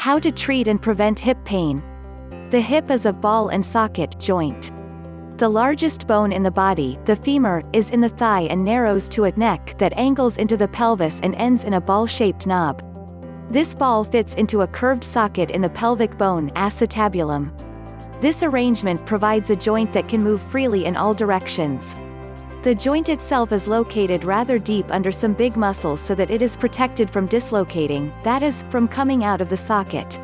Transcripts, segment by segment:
How to treat and prevent hip pain. The hip is a ball and socket joint. The largest bone in the body, the femur, is in the thigh and narrows to a neck that angles into the pelvis and ends in a ball-shaped knob. This ball fits into a curved socket in the pelvic bone, acetabulum. This arrangement provides a joint that can move freely in all directions. The joint itself is located rather deep under some big muscles so that it is protected from dislocating, that is, from coming out of the socket.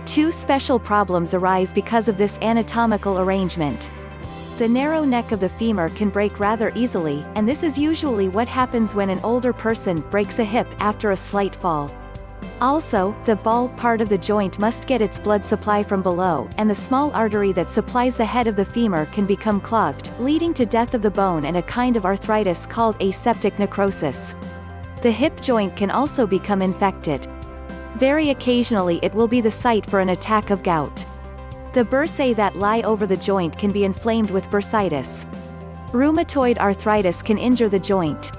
Two special problems arise because of this anatomical arrangement. The narrow neck of the femur can break rather easily, and this is usually what happens when an older person breaks a hip after a slight fall. Also, the ball part of the joint must get its blood supply from below, and the small artery that supplies the head of the femur can become clogged, leading to death of the bone and a kind of arthritis called aseptic necrosis. The hip joint can also become infected. Very occasionally it will be the site for an attack of gout. The bursae that lie over the joint can be inflamed with bursitis. Rheumatoid arthritis can injure the joint.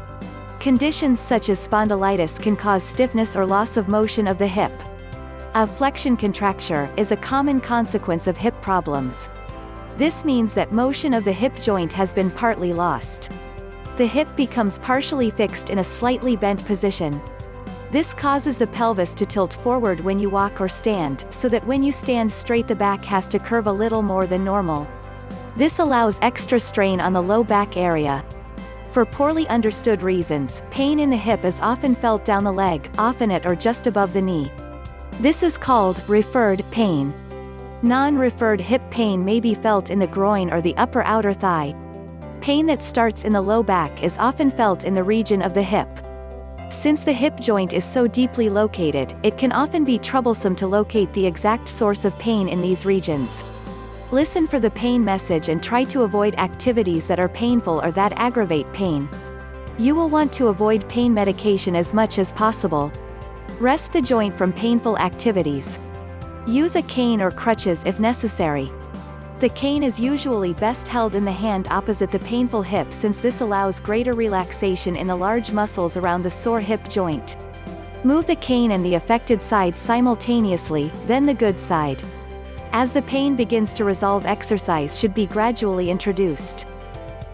Conditions such as spondylitis can cause stiffness or loss of motion of the hip. A flexion contracture is a common consequence of hip problems. This means that motion of the hip joint has been partly lost. The hip becomes partially fixed in a slightly bent position. This causes the pelvis to tilt forward when you walk or stand, so that when you stand straight the back has to curve a little more than normal. This allows extra strain on the low back area. For poorly understood reasons, pain in the hip is often felt down the leg, often at or just above the knee. This is called referred pain. Non-referred hip pain may be felt in the groin or the upper outer thigh. Pain that starts in the low back is often felt in the region of the hip. Since the hip joint is so deeply located, it can often be troublesome to locate the exact source of pain in these regions. Listen for the pain message and try to avoid activities that are painful or that aggravate pain. You will want to avoid pain medication as much as possible. Rest the joint from painful activities. Use a cane or crutches if necessary. The cane is usually best held in the hand opposite the painful hip since this allows greater relaxation in the large muscles around the sore hip joint. Move the cane and the affected side simultaneously, then the good side. As the pain begins to resolve, exercise should be gradually introduced.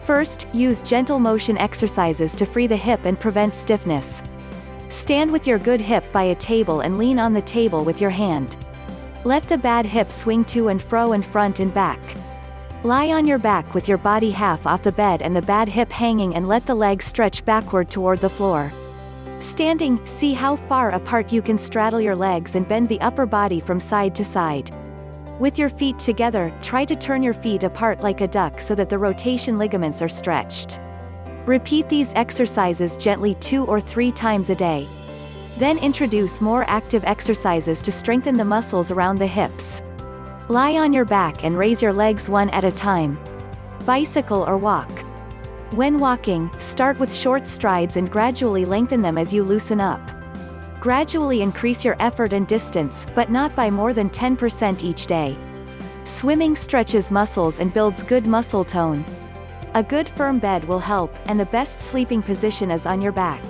First, use gentle motion exercises to free the hip and prevent stiffness. Stand with your good hip by a table and lean on the table with your hand. Let the bad hip swing to and fro and front and back. Lie on your back with your body half off the bed and the bad hip hanging and let the legs stretch backward toward the floor. Standing, see how far apart you can straddle your legs and bend the upper body from side to side. With your feet together, try to turn your feet apart like a duck so that the rotation ligaments are stretched. Repeat these exercises gently 2 or 3 times a day. Then introduce more active exercises to strengthen the muscles around the hips. Lie on your back and raise your legs one at a time. Bicycle or walk. When walking, start with short strides and gradually lengthen them as you loosen up. Gradually increase your effort and distance, but not by more than 10% each day. Swimming stretches muscles and builds good muscle tone. A good firm bed will help, and the best sleeping position is on your back.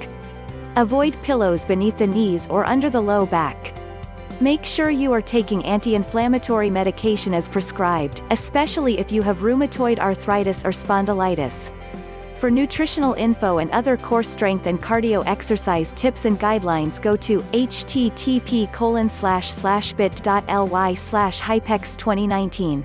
Avoid pillows beneath the knees or under the low back. Make sure you are taking anti-inflammatory medication as prescribed, especially if you have rheumatoid arthritis or spondylitis. For nutritional info and other core strength and cardio exercise tips and guidelines, go to http://bit.ly/hypex2019.